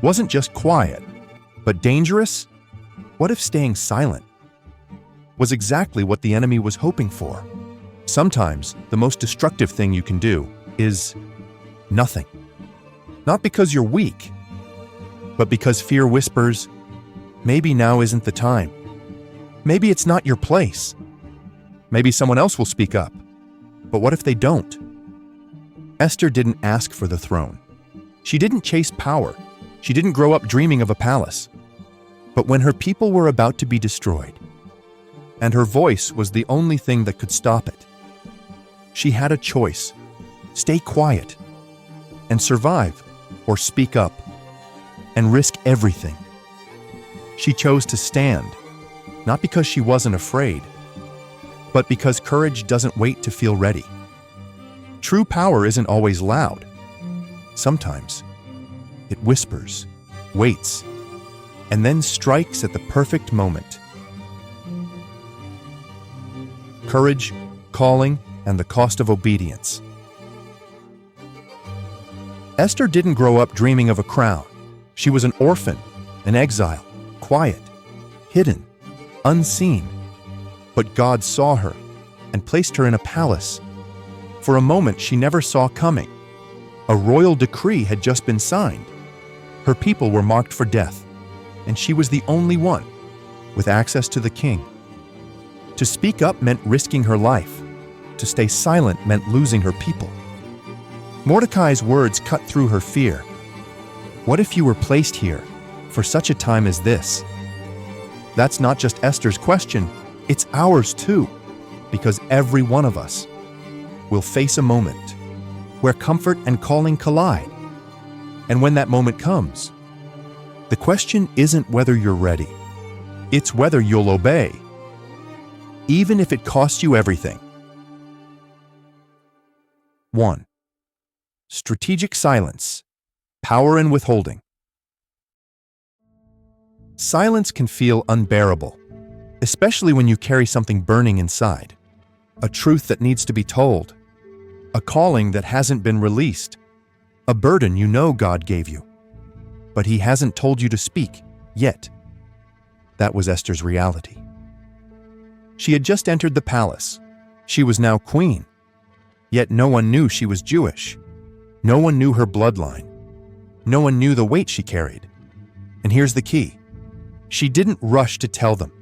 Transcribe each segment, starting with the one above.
Wasn't just quiet, but dangerous? What if staying silent was exactly what the enemy was hoping for? Sometimes the most destructive thing you can do is nothing. Not because you're weak, but because fear whispers, maybe now isn't the time. Maybe it's not your place. Maybe someone else will speak up. But what if they don't? Esther didn't ask for the throne. She didn't chase power. She didn't grow up dreaming of a palace. But when her people were about to be destroyed, and her voice was the only thing that could stop it, she had a choice: stay quiet and survive, or speak up and risk everything. She chose to stand, not because she wasn't afraid, but because courage doesn't wait to feel ready. True power isn't always loud. Sometimes it whispers, waits, and then strikes at the perfect moment. Courage, calling, and the cost of obedience. Esther didn't grow up dreaming of a crown. She was an orphan, an exile, quiet, hidden, unseen. But God saw her and placed her in a palace for a moment she never saw coming. A royal decree had just been signed. Her people were marked for death, and she was the only one with access to the king. To speak up meant risking her life. To stay silent meant losing her people. Mordecai's words cut through her fear. What if you were placed here for such a time as this? That's not just Esther's question, it's ours too, because every one of us will face a moment where comfort and calling collide. And when that moment comes, the question isn't whether you're ready, it's whether you'll obey, even if it costs you everything. 1. Strategic silence, power in withholding. Silence can feel unbearable, especially when you carry something burning inside, a truth that needs to be told, a calling that hasn't been released, a burden you know God gave you, but He hasn't told you to speak yet. That was Esther's reality. She had just entered the palace. She was now queen, yet no one knew she was Jewish. No one knew her bloodline. No one knew the weight she carried. And here's the key. She didn't rush to tell them.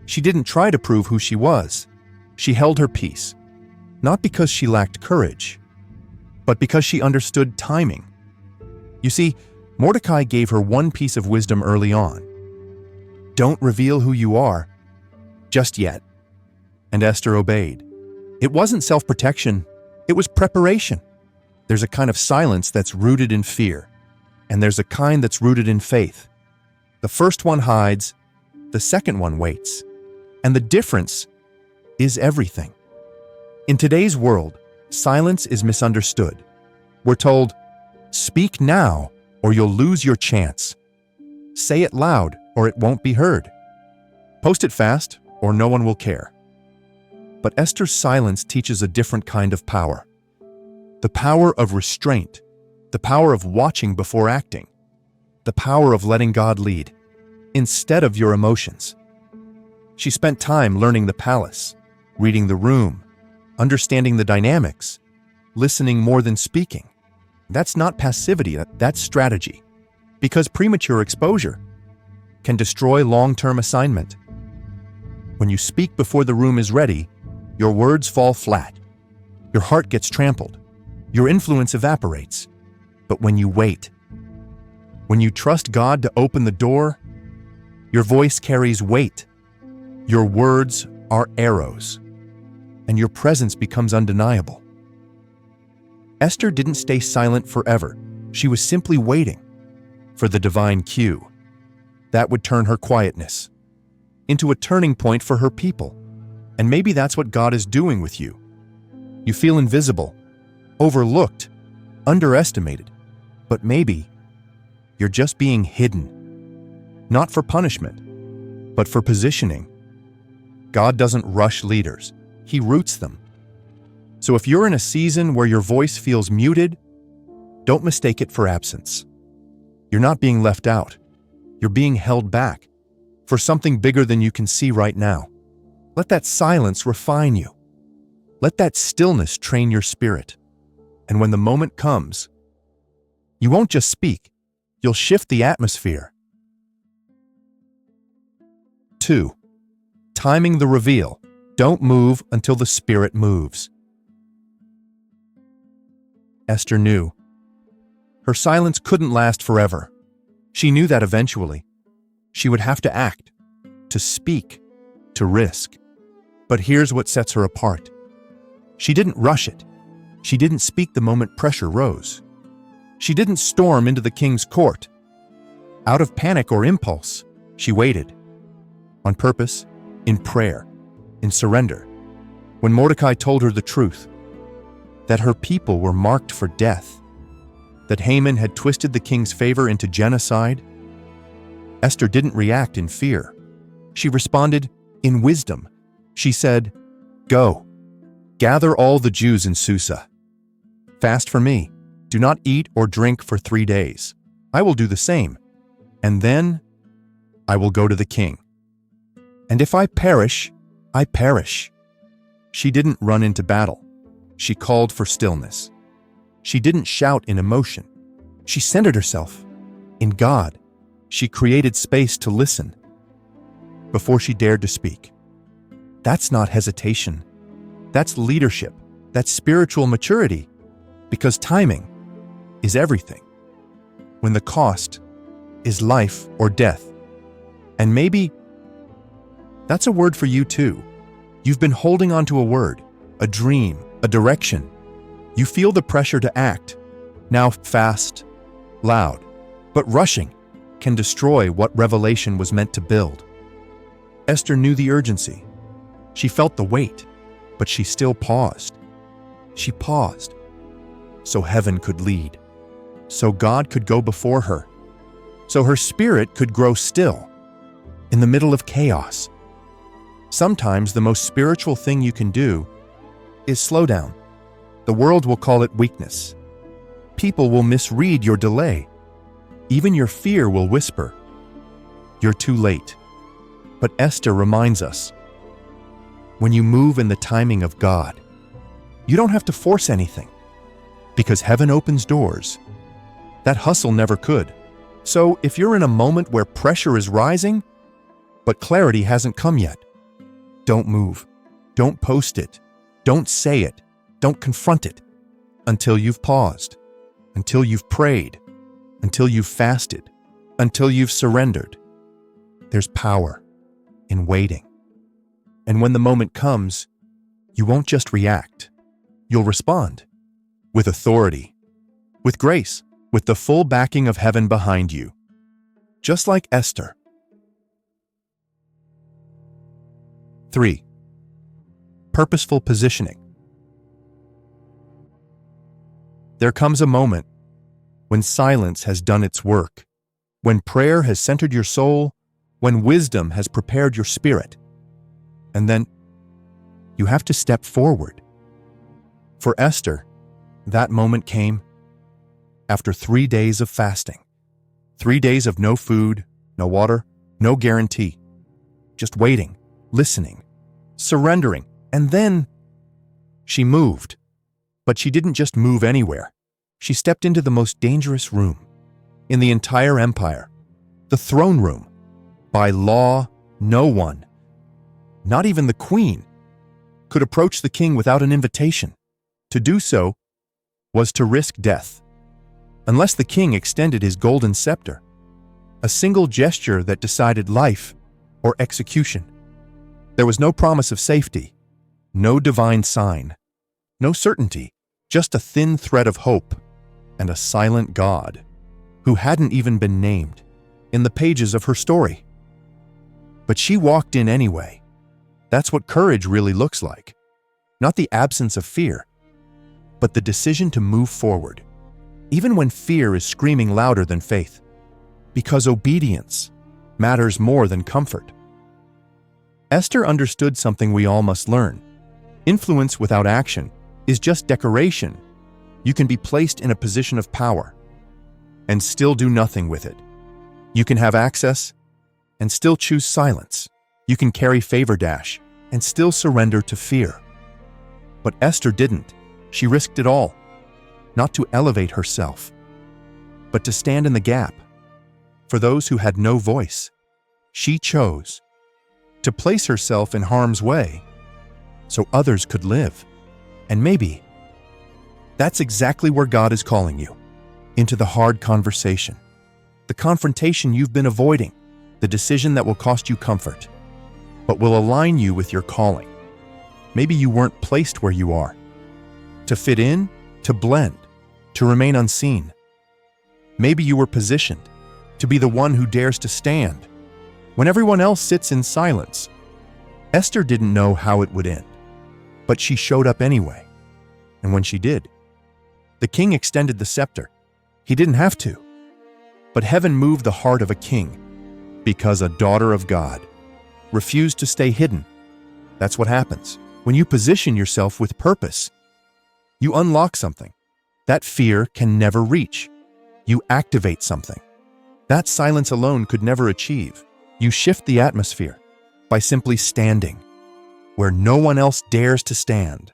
She didn't try to prove who she was. She held her peace, not because she lacked courage, but because she understood timing. You see, Mordecai gave her one piece of wisdom early on. Don't reveal who you are just yet. And Esther obeyed. It wasn't self-protection, it was preparation. There's a kind of silence that's rooted in fear, and there's a kind that's rooted in faith. The first one hides, the second one waits. And the difference is everything. In today's world, silence is misunderstood. We're told, speak now or you'll lose your chance. Say it loud or it won't be heard. Post it fast or no one will care. But Esther's silence teaches a different kind of power. The power of restraint, the power of watching before acting, the power of letting God lead instead of your emotions. She spent time learning the palace, reading the room, understanding the dynamics, listening more than speaking. That's not passivity, that's strategy. Because premature exposure can destroy long-term assignment. When you speak before the room is ready, your words fall flat. Your heart gets trampled. Your influence evaporates. But when you wait, when you trust God to open the door, your voice carries weight. Your words are arrows, and your presence becomes undeniable. Esther didn't stay silent forever. She was simply waiting for the divine cue. That would turn her quietness into a turning point for her people. And maybe that's what God is doing with you. You feel invisible, overlooked, underestimated, but maybe you're just being hidden. Not for punishment, but for positioning. God doesn't rush leaders, He roots them. So if you're in a season where your voice feels muted, Don't mistake it for absence. You're not being left out. You're being held back for something bigger than you can see right now. Let that silence refine you. Let that stillness train your spirit. And when the moment comes, you won't just speak, you'll shift the atmosphere. 2. Timing the reveal. Don't move until the Spirit moves. Esther knew. Her silence couldn't last forever. She knew that eventually she would have to act, to speak, to risk. But here's what sets her apart. She didn't rush it. She didn't speak the moment pressure rose. She didn't storm into the king's court. Out of panic or impulse, she waited. On purpose, in prayer, in surrender. When Mordecai told her the truth, that her people were marked for death, that Haman had twisted the king's favor into genocide, Esther didn't react in fear. She responded in wisdom. She said, "Go, gather all the Jews in Susa. Fast for me. Do not eat or drink for 3 days. I will do the same. And then I will go to the king. And if I perish, I perish." She didn't run into battle. She called for stillness. She didn't shout in emotion. She centered herself in God. She created space to listen before she dared to speak. That's not hesitation. That's leadership. That's spiritual maturity. Because timing is everything. When the cost is life or death. And maybe that's a word for you too. You've been holding on to a word, a dream, a direction. You feel the pressure to act, now fast, loud, but rushing can destroy what revelation was meant to build. Esther knew the urgency. She felt the weight, but she still paused. She paused so heaven could lead, so God could go before her, so her spirit could grow still in the middle of chaos. Sometimes the most spiritual thing you can do is slow down. The world will call it weakness. People will misread your delay. Even your fear will whisper, "You're too late." But Esther reminds us, when you move in the timing of God, you don't have to force anything, because heaven opens doors that hustle never could. So if you're in a moment where pressure is rising, but clarity hasn't come yet, don't move. Don't post it. Don't say it. Don't confront it until you've paused, until you've prayed, until you've fasted, until you've surrendered. There's power in waiting. And when the moment comes, you won't just react. You'll respond with authority, with grace, with the full backing of heaven behind you, just like Esther. 3. Purposeful positioning. There comes a moment when silence has done its work, when prayer has centered your soul, when wisdom has prepared your spirit. And then you have to step forward. For Esther, that moment came after 3 days of fasting. 3 days of no food, no water, no guarantee. Just waiting, listening, surrendering. And then she moved. But she didn't just move anywhere. She stepped into the most dangerous room in the entire empire, the throne room. By law, no one, not even the queen, could approach the king without an invitation. To do so was to risk death, unless the king extended his golden scepter, a single gesture that decided life or execution. There was no promise of safety, no divine sign, no certainty, just a thin thread of hope and a silent God who hadn't even been named in the pages of her story. But she walked in anyway. That's what courage really looks like. Not the absence of fear, but the decision to move forward, even when fear is screaming louder than faith, because obedience matters more than comfort. Esther understood something we all must learn. Influence without action is just decoration. You can be placed in a position of power and still do nothing with it. You can have access and still choose silence. You can carry favor dash and still surrender to fear. But Esther didn't. She risked it all, not to elevate herself, but to stand in the gap for those who had no voice. She chose to place herself in harm's way so others could live. And maybe that's exactly where God is calling you, into the hard conversation, the confrontation you've been avoiding, the decision that will cost you comfort, but will align you with your calling. Maybe you weren't placed where you are, to fit in, to blend, to remain unseen. Maybe you were positioned to be the one who dares to stand when everyone else sits in silence. Esther didn't know how it would end, but she showed up anyway. And when she did, the king extended the scepter. He didn't have to, but heaven moved the heart of a king because a daughter of God refused to stay hidden. That's what happens when you position yourself with purpose. You unlock something that fear can never reach. You activate something that silence alone could never achieve. You shift the atmosphere by simply standing where no one else dares to stand.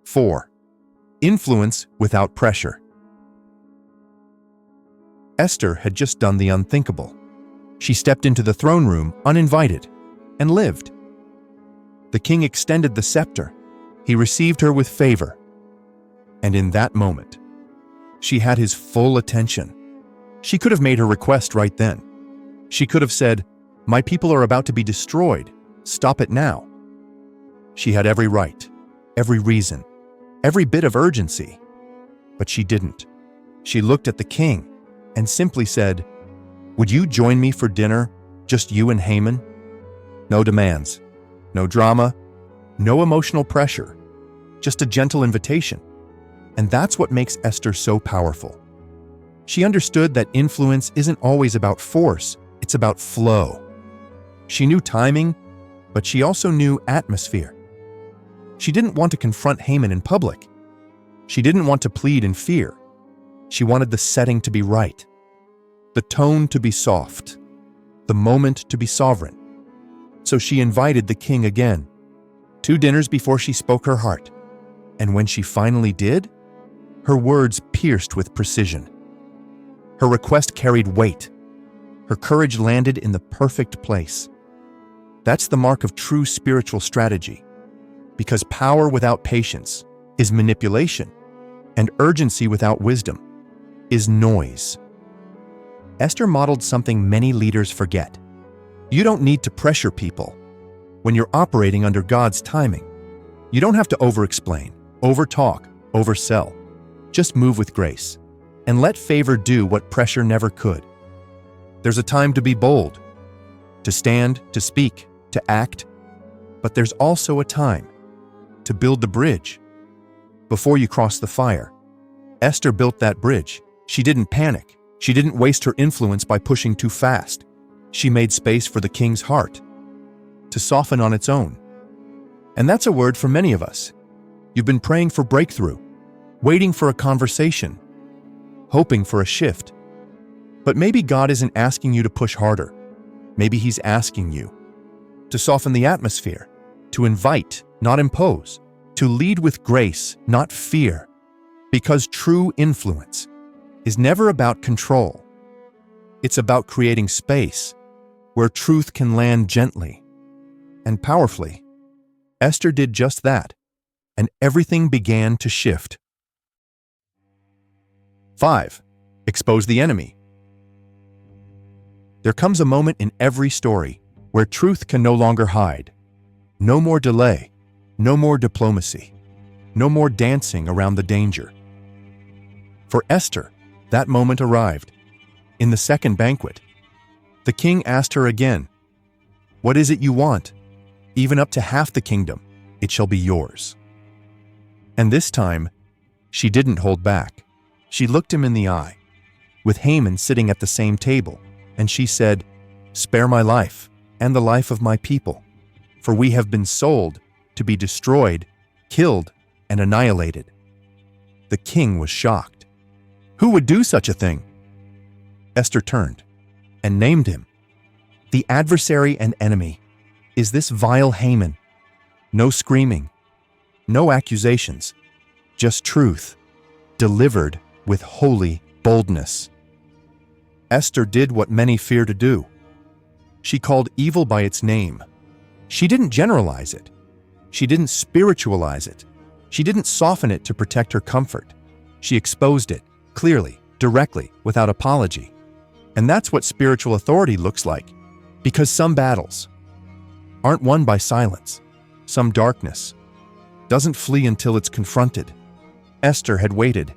4. Influence without pressure. Esther had just done the unthinkable. She stepped into the throne room uninvited and lived. The king extended the scepter. He received her with favor. And in that moment, she had his full attention. She could have made her request right then. She could have said, "My people are about to be destroyed. Stop it now." She had every right, every reason, every bit of urgency. But she didn't. She looked at the king and simply said, "Would you join me for dinner, just you and Haman?" No demands, no drama, no emotional pressure, just a gentle invitation. And that's what makes Esther so powerful. She understood that influence isn't always about force, it's about flow. She knew timing, but she also knew atmosphere. She didn't want to confront Haman in public. She didn't want to plead in fear. She wanted the setting to be right, the tone to be soft, the moment to be sovereign. So she invited the king again, 2 dinners before she spoke her heart. And when she finally did, her words pierced with precision. Her request carried weight. Her courage landed in the perfect place. That's the mark of true spiritual strategy, because power without patience is manipulation, and urgency without wisdom is noise. Esther modeled something many leaders forget. You don't need to pressure people when you're operating under God's timing. You don't have to over-explain, over-talk, oversell. Just move with grace and let favor do what pressure never could. There's a time to be bold, to stand, to speak, to act, but there's also a time to build the bridge before you cross the fire. Esther built that bridge. She didn't panic. She didn't waste her influence by pushing too fast. She made space for the king's heart to soften on its own. And that's a word for many of us. You've been praying for breakthrough, waiting for a conversation, hoping for a shift. But maybe God isn't asking you to push harder. Maybe He's asking you to soften the atmosphere, to invite, not impose, to lead with grace, not fear. Because true influence is never about control. It's about creating space where truth can land gently and powerfully. Esther did just that, and everything began to shift. 5. Expose the enemy. There comes a moment in every story where truth can no longer hide. No more delay, no more diplomacy, no more dancing around the danger. For Esther, that moment arrived. In the second banquet, the king asked her again, "What is it you want? Even up to half the kingdom, it shall be yours." And this time, she didn't hold back. She looked him in the eye, with Haman sitting at the same table, and she said, "Spare my life and the life of my people, for we have been sold to be destroyed, killed, and annihilated. The king was shocked. Who would do such a thing? Esther turned and named him. The adversary and enemy is this vile Haman. No screaming, no accusations, just truth, delivered with holy boldness. Esther did what many fear to do. She called evil by its name. She didn't generalize it. She didn't spiritualize it. She didn't soften it to protect her comfort. She exposed it, clearly, directly, without apology. And that's what spiritual authority looks like. Because some battles aren't won by silence. Some darkness doesn't flee until it's confronted. Esther had waited.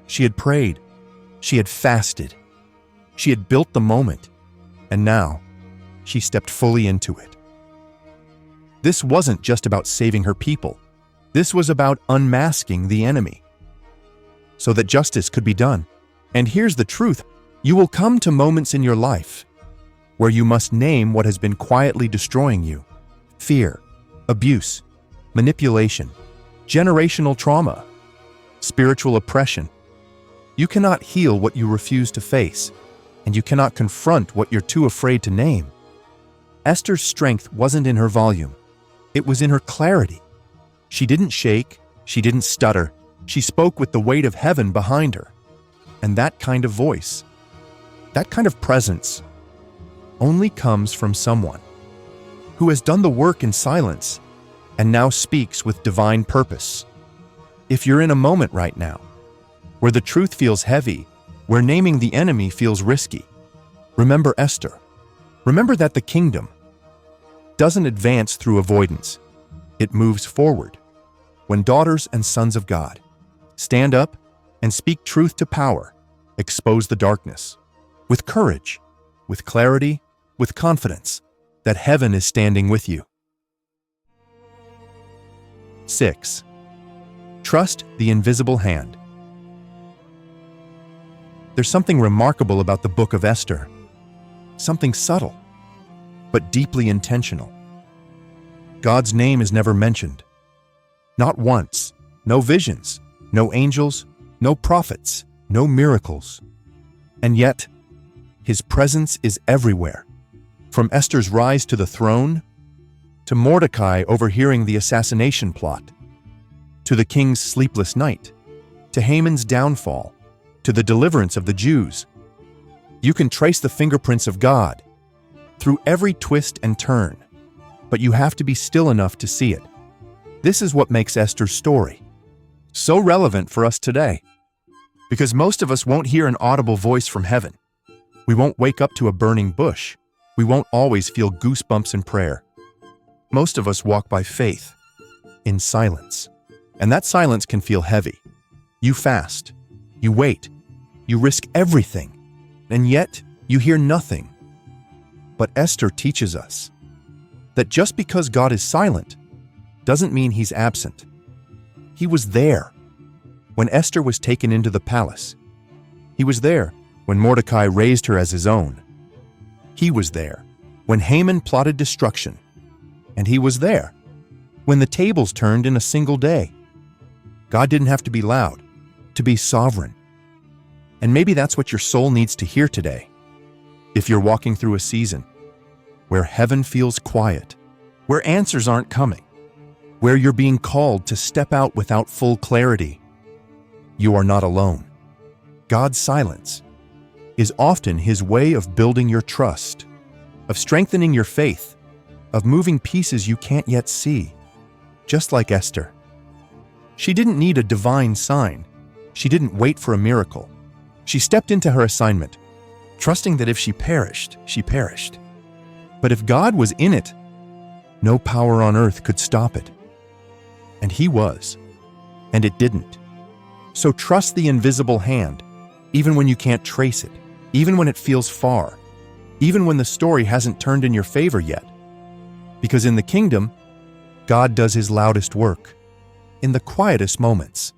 She had prayed. She had fasted. She had built the moment. And now, she stepped fully into it. This wasn't just about saving her people. This was about unmasking the enemy so that justice could be done. And here's the truth. You will come to moments in your life where you must name what has been quietly destroying you. Fear, abuse, manipulation, generational trauma, spiritual oppression. You cannot heal what you refuse to face, and you cannot confront what you're too afraid to name. Esther's strength wasn't in her volume. It was in her clarity. She didn't shake. She didn't stutter. She spoke with the weight of heaven behind her. And that kind of voice, that kind of presence, only comes from someone who has done the work in silence and now speaks with divine purpose. If you're in a moment right now where the truth feels heavy, where naming the enemy feels risky, remember Esther. Remember that the kingdom doesn't advance through avoidance. It moves forward. When daughters and sons of God stand up and speak truth to power, expose the darkness with courage, with clarity, with confidence that heaven is standing with you. 6. Trust the invisible hand. There's something remarkable about the book of Esther. Something subtle, but deeply intentional. God's name is never mentioned. Not once. No visions, no angels, no prophets, no miracles. And yet, His presence is everywhere. From Esther's rise to the throne, to Mordecai overhearing the assassination plot, to the king's sleepless night, to Haman's downfall, to the deliverance of the Jews. You can trace the fingerprints of God through every twist and turn, but you have to be still enough to see it. This is what makes Esther's story so relevant for us today, because most of us won't hear an audible voice from heaven. We won't wake up to a burning bush. We won't always feel goosebumps in prayer. Most of us walk by faith, in silence. And that silence can feel heavy. You fast, you wait, you risk everything, and yet you hear nothing. But Esther teaches us that just because God is silent doesn't mean He's absent. He was there when Esther was taken into the palace. He was there when Mordecai raised her as his own. He was there when Haman plotted destruction. And He was there when the tables turned in a single day. God didn't have to be loud to be sovereign. And maybe that's what your soul needs to hear today. If you're walking through a season where heaven feels quiet, where answers aren't coming, where you're being called to step out without full clarity, you are not alone. God's silence is often His way of building your trust, of strengthening your faith, of moving pieces you can't yet see, just like Esther. She didn't need a divine sign. She didn't wait for a miracle. She stepped into her assignment, trusting that if she perished, she perished. But if God was in it, no power on earth could stop it. And He was, and it didn't. So trust the invisible hand, even when you can't trace it, even when it feels far, even when the story hasn't turned in your favor yet. Because in the kingdom, God does His loudest work in the quietest moments.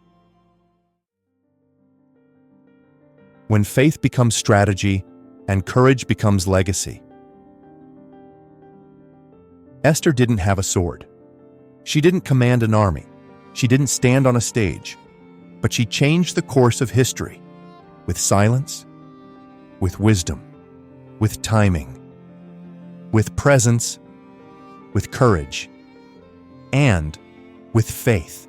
When faith becomes strategy and courage becomes legacy. Esther didn't have a sword. She didn't command an army. She didn't stand on a stage, but she changed the course of history with silence, with wisdom, with timing, with presence, with courage, and with faith.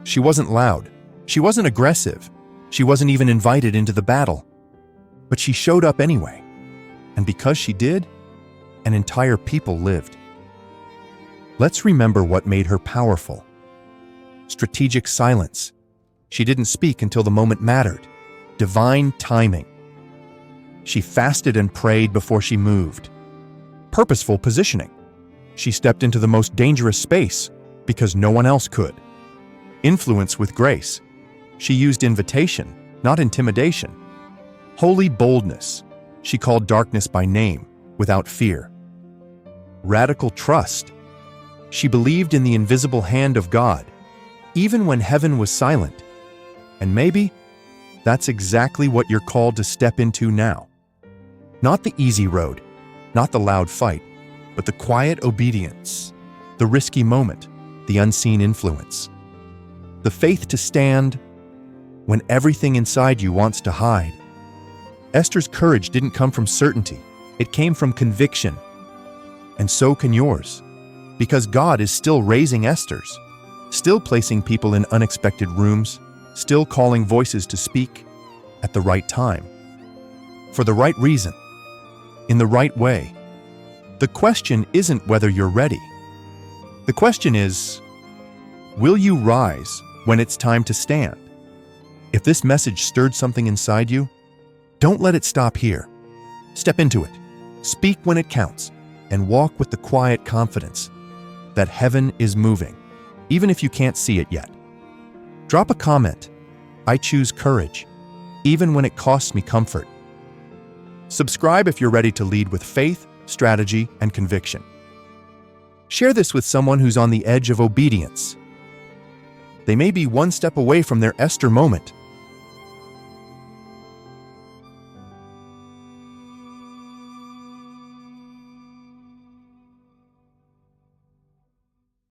She wasn't loud. She wasn't aggressive. She wasn't even invited into the battle. But she showed up anyway. And because she did, an entire people lived. Let's remember what made her powerful. Strategic silence. She didn't speak until the moment mattered. Divine timing. She fasted and prayed before she moved. Purposeful positioning. She stepped into the most dangerous space because no one else could. Influence with grace. She used invitation, not intimidation. Holy boldness. She called darkness by name, without fear. Radical trust. She believed in the invisible hand of God, even when heaven was silent. And maybe that's exactly what you're called to step into now. Not the easy road, not the loud fight, but the quiet obedience, the risky moment, the unseen influence. The faith to stand when everything inside you wants to hide. Esther's courage didn't come from certainty. It came from conviction. And so can yours, because God is still raising Esthers, still placing people in unexpected rooms, still calling voices to speak at the right time, for the right reason, in the right way. The question isn't whether you're ready. The question is, will you rise when it's time to stand? If this message stirred something inside you, don't let it stop here. Step into it, speak when it counts, and walk with the quiet confidence that heaven is moving, even if you can't see it yet. Drop a comment. I choose courage, even when it costs me comfort. Subscribe if you're ready to lead with faith, strategy, and conviction. Share this with someone who's on the edge of obedience. They may be one step away from their Esther moment.